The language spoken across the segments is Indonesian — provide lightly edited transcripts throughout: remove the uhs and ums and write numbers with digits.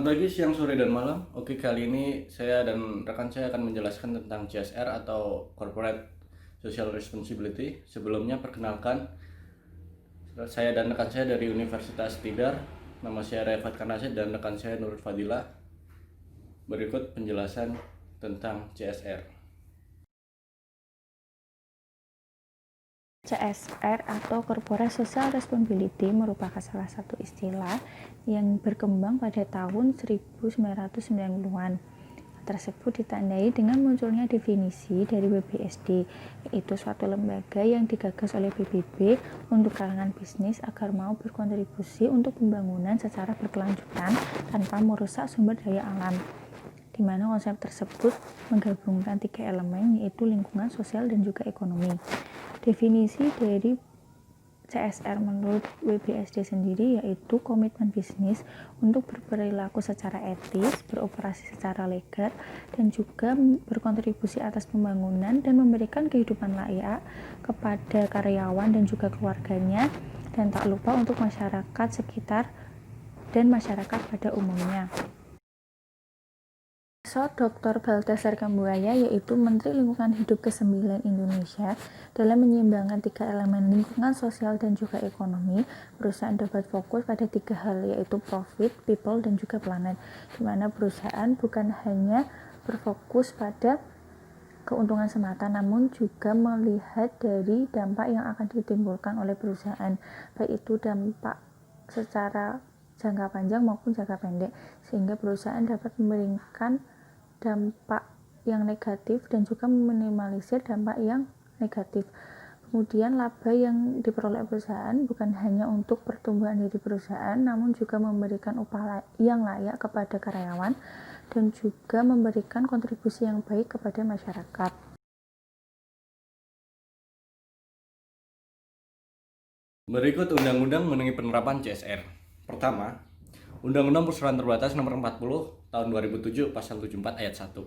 pagi, siang, sore, dan malam. Oke, kali ini saya dan rekan saya akan menjelaskan tentang CSR atau Corporate Social Responsibility. Sebelumnya perkenalkan, saya dan rekan saya dari Universitas Tidar. Nama saya Refat Kanasid dan rekan saya Nurul Fadilah. Berikut penjelasan tentang CSR. CSR atau Corporate Social Responsibility merupakan salah satu istilah yang berkembang pada tahun 1990-an. Tersebut ditandai dengan munculnya definisi dari WBSD, yaitu suatu lembaga yang digagas oleh PBB untuk kalangan bisnis agar mau berkontribusi untuk pembangunan secara berkelanjutan tanpa merusak sumber daya alam, di mana konsep tersebut menggabungkan 3 elemen, yaitu lingkungan, sosial, dan juga ekonomi. Definisi dari CSR menurut WBSD sendiri yaitu komitmen bisnis untuk berperilaku secara etis, beroperasi secara legal, dan juga berkontribusi atas pembangunan dan memberikan kehidupan layak kepada karyawan dan juga keluarganya, dan tak lupa untuk masyarakat sekitar dan masyarakat pada umumnya. Dr. Baltasar Kambuaya, yaitu Menteri Lingkungan Hidup ke-9 Indonesia, dalam menyeimbangkan 3 elemen lingkungan, sosial, dan juga ekonomi, perusahaan dapat fokus pada 3 hal, yaitu profit, people, dan juga planet, di mana perusahaan bukan hanya berfokus pada keuntungan semata, namun juga melihat dari dampak yang akan ditimbulkan oleh perusahaan, baik itu dampak secara jangka panjang maupun jangka pendek, sehingga perusahaan dapat memberikan dampak yang negatif dan juga meminimalisir dampak yang negatif. Kemudian laba yang diperoleh perusahaan bukan hanya untuk pertumbuhan dari perusahaan, namun juga memberikan upah yang layak kepada karyawan dan juga memberikan kontribusi yang baik kepada masyarakat. Berikut undang-undang mengenai penerapan CSR. Pertama, Undang-Undang Perseroan Terbatas Nomor 40 Tahun 2007 Pasal 74 Ayat 1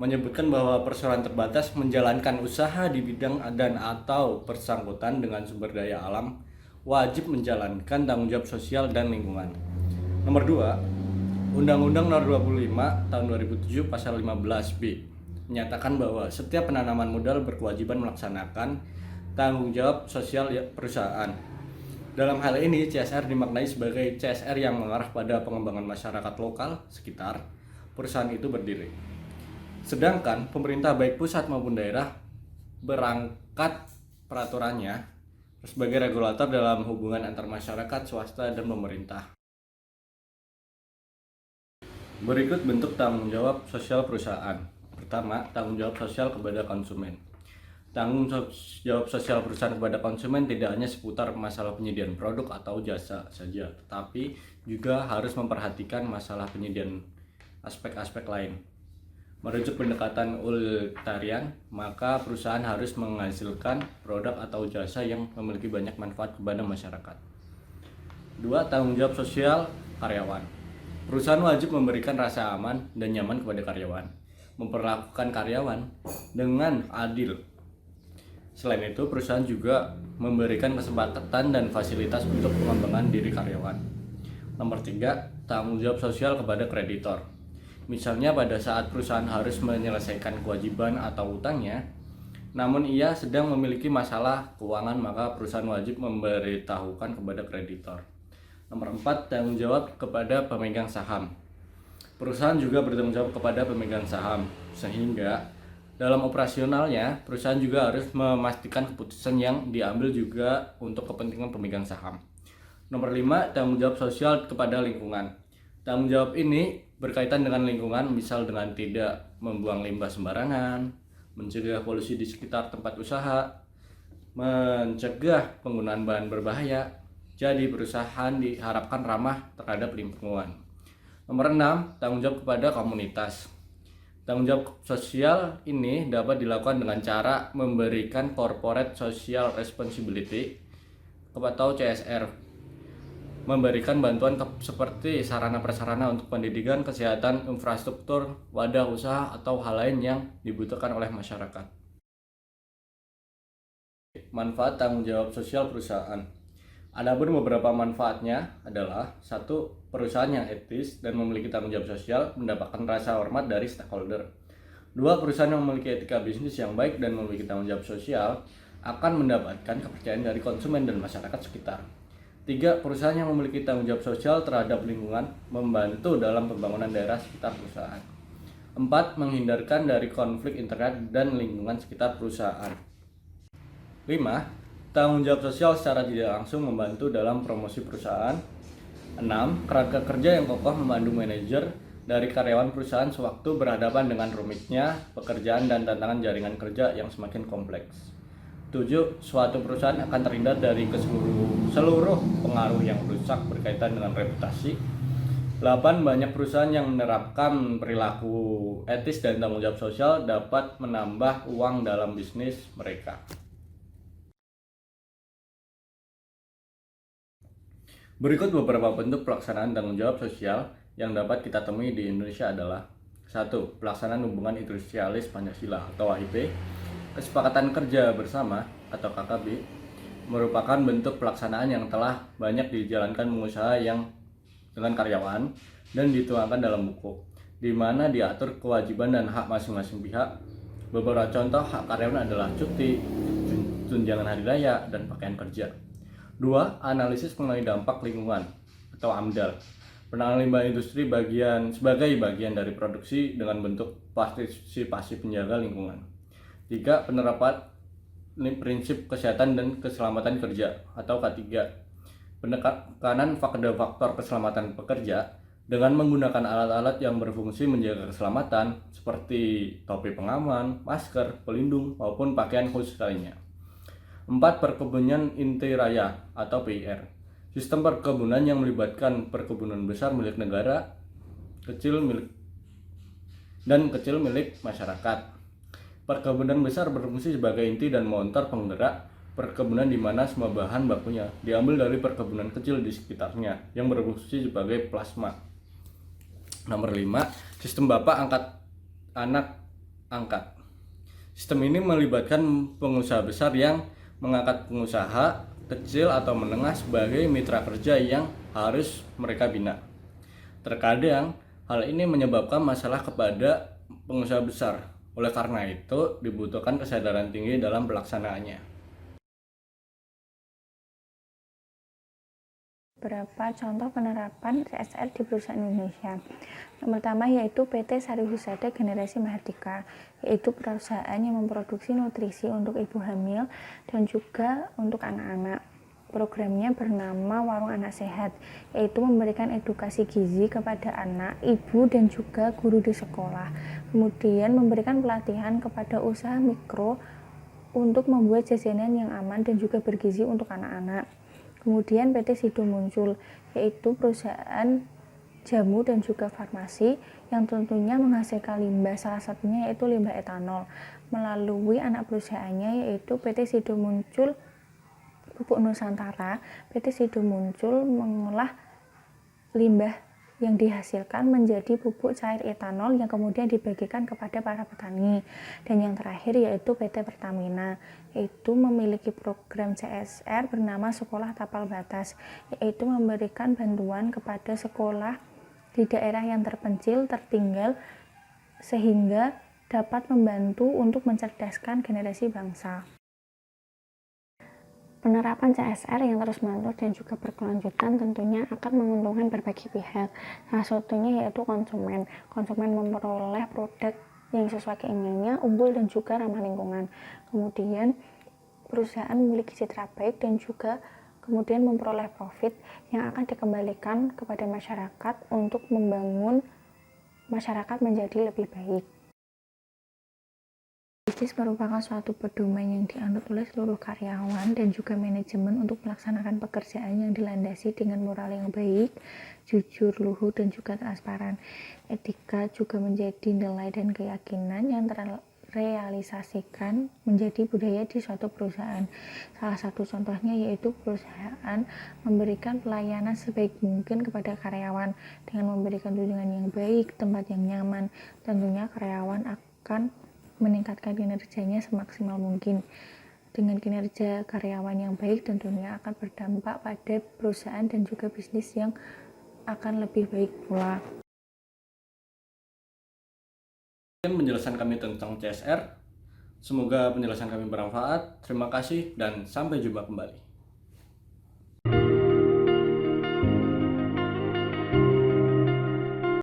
menyebutkan bahwa perseroan terbatas menjalankan usaha di bidang dan atau bersangkutan dengan sumber daya alam wajib menjalankan tanggung jawab sosial dan lingkungan. Nomor 2, Undang-Undang Nomor 25 Tahun 2007 Pasal 15B menyatakan bahwa setiap penanaman modal berkewajiban melaksanakan tanggung jawab sosial perusahaan. Dalam hal ini, CSR dimaknai sebagai CSR yang mengarah pada pengembangan masyarakat lokal sekitar perusahaan itu berdiri. Sedangkan pemerintah baik pusat maupun daerah berangkat peraturannya sebagai regulator dalam hubungan antar masyarakat, swasta, dan pemerintah. Berikut bentuk tanggung jawab sosial perusahaan. Pertama, tanggung jawab sosial kepada konsumen. Tanggung jawab sosial perusahaan kepada konsumen tidak hanya seputar masalah penyediaan produk atau jasa saja, tetapi juga harus memperhatikan masalah penyediaan aspek-aspek lain. Merujuk pendekatan utilitarian, maka perusahaan harus menghasilkan produk atau jasa yang memiliki banyak manfaat kepada masyarakat. 2. Tanggung jawab sosial karyawan. Perusahaan wajib memberikan rasa aman dan nyaman kepada karyawan, memperlakukan karyawan dengan adil. Selain itu, perusahaan juga memberikan kesempatan dan fasilitas untuk pengembangan diri karyawan. Nomor 3, tanggung jawab sosial kepada kreditor. Misalnya pada saat perusahaan harus menyelesaikan kewajiban atau utangnya, namun ia sedang memiliki masalah keuangan, maka perusahaan wajib memberitahukan kepada kreditor. Nomor 4, tanggung jawab kepada pemegang saham. Perusahaan juga bertanggung jawab kepada pemegang saham, sehingga dalam operasionalnya, perusahaan juga harus memastikan keputusan yang diambil juga untuk kepentingan pemegang saham. Nomor 5, tanggung jawab sosial kepada lingkungan. Tanggung jawab ini berkaitan dengan lingkungan, misal dengan tidak membuang limbah sembarangan, mencegah polusi di sekitar tempat usaha, mencegah penggunaan bahan berbahaya. Jadi perusahaan diharapkan ramah terhadap lingkungan. Nomor 6, tanggung jawab kepada komunitas. Tanggung jawab sosial ini dapat dilakukan dengan cara memberikan corporate social responsibility atau CSR, memberikan bantuan seperti sarana-prasarana untuk pendidikan, kesehatan, infrastruktur, wadah usaha, atau hal lain yang dibutuhkan oleh masyarakat. Manfaat tanggung jawab sosial perusahaan. Adapun beberapa manfaatnya adalah: satu, perusahaan yang etis dan memiliki tanggung jawab sosial mendapatkan rasa hormat dari stakeholder. Dua, perusahaan yang memiliki etika bisnis yang baik dan memiliki tanggung jawab sosial akan mendapatkan kepercayaan dari konsumen dan masyarakat sekitar. Tiga, perusahaan yang memiliki tanggung jawab sosial terhadap lingkungan membantu dalam pembangunan daerah sekitar perusahaan. Empat, menghindarkan dari konflik internal dan lingkungan sekitar perusahaan. 5. Tanggung jawab sosial secara tidak langsung membantu dalam promosi perusahaan. 6. Kerangka kerja yang kokoh memandu manajer dari karyawan perusahaan sewaktu berhadapan dengan rumitnya pekerjaan dan tantangan jaringan kerja yang semakin kompleks. 7. Suatu perusahaan akan terhindar dari seluruh pengaruh yang rusak berkaitan dengan reputasi. 8. Banyak perusahaan yang menerapkan perilaku etis dan tanggung jawab sosial dapat menambah uang dalam bisnis mereka. Berikut beberapa bentuk pelaksanaan tanggung jawab sosial yang dapat kita temui di Indonesia adalah: 1. Pelaksanaan hubungan industrialis Pancasila atau HIP. Kesepakatan kerja bersama atau KKB merupakan bentuk pelaksanaan yang telah banyak dijalankan pengusaha yang dengan karyawan dan dituangkan dalam buku, di mana diatur kewajiban dan hak masing-masing pihak. Beberapa contoh hak karyawan adalah cuti, tunjangan hari raya, dan pakaian kerja. 2. Analisis mengenai dampak lingkungan atau AMDAL. Penanganan limbah industri sebagai bagian dari produksi dengan bentuk partisipasi penjaga lingkungan. 3. Penerapan prinsip kesehatan dan keselamatan kerja atau K3. Penekanan pada faktor keselamatan pekerja dengan menggunakan alat-alat yang berfungsi menjaga keselamatan seperti topi pengaman, masker, pelindung, maupun pakaian khusus lainnya. 4. Perkebunan inti raya atau PIR. Sistem perkebunan yang melibatkan perkebunan besar milik negara, kecil milik masyarakat. Perkebunan besar berfungsi sebagai inti dan motor penggerak perkebunan di mana semua bahan bakunya diambil dari perkebunan kecil di sekitarnya yang berfungsi sebagai plasma. Nomor 5. Sistem bapak angkat anak angkat. Sistem ini melibatkan pengusaha besar yang mengangkat pengusaha kecil atau menengah sebagai mitra kerja yang harus mereka bina. Terkadang hal ini menyebabkan masalah kepada pengusaha besar. Oleh karena itu, dibutuhkan kesadaran tinggi dalam pelaksanaannya. Beberapa contoh penerapan CSR di perusahaan Indonesia. Yang pertama yaitu PT Sari Husada Generasi Mahardika, yaitu perusahaan yang memproduksi nutrisi untuk ibu hamil dan juga untuk anak-anak. Programnya bernama Warung Anak Sehat, yaitu memberikan edukasi gizi kepada anak, ibu, dan juga guru di sekolah. Kemudian memberikan pelatihan kepada usaha mikro untuk membuat jajanan yang aman dan juga bergizi untuk anak-anak. Kemudian PT Sido muncul, yaitu perusahaan jamu dan juga farmasi yang tentunya menghasilkan limbah, salah satunya yaitu limbah etanol. Melalui anak perusahaannya yaitu PT Sido muncul Pupuk Nusantara, PT Sido muncul mengolah limbah yang dihasilkan menjadi pupuk cair etanol yang kemudian dibagikan kepada para petani. Dan yang terakhir yaitu PT Pertamina, yaitu memiliki program CSR bernama Sekolah Tapal Batas, yaitu memberikan bantuan kepada sekolah di daerah yang terpencil, tertinggal, sehingga dapat membantu untuk mencerdaskan generasi bangsa. Penerapan CSR yang terus-menerus dan juga berkelanjutan tentunya akan menguntungkan berbagai pihak. Salah satunya yaitu konsumen. Konsumen memperoleh produk yang sesuai keinginannya, unggul dan juga ramah lingkungan. Kemudian perusahaan memiliki citra baik dan juga kemudian memperoleh profit yang akan dikembalikan kepada masyarakat untuk membangun masyarakat menjadi lebih baik. Bisnis merupakan suatu pedoman yang dianut oleh seluruh karyawan dan juga manajemen untuk melaksanakan pekerjaan yang dilandasi dengan moral yang baik, jujur, luhur, dan juga transparan. Etika juga menjadi nilai dan keyakinan yang terrealisasikan menjadi budaya di suatu perusahaan. Salah satu contohnya yaitu perusahaan memberikan pelayanan sebaik mungkin kepada karyawan dengan memberikan tunjangan yang baik, tempat yang nyaman. Tentunya karyawan akan meningkatkan kinerjanya semaksimal mungkin. Dengan kinerja karyawan yang baik tentunya akan berdampak pada perusahaan dan juga bisnis yang akan lebih baik pula. Penjelasan kami tentang CSR. Semoga penjelasan kami bermanfaat. Terima kasih dan sampai jumpa kembali.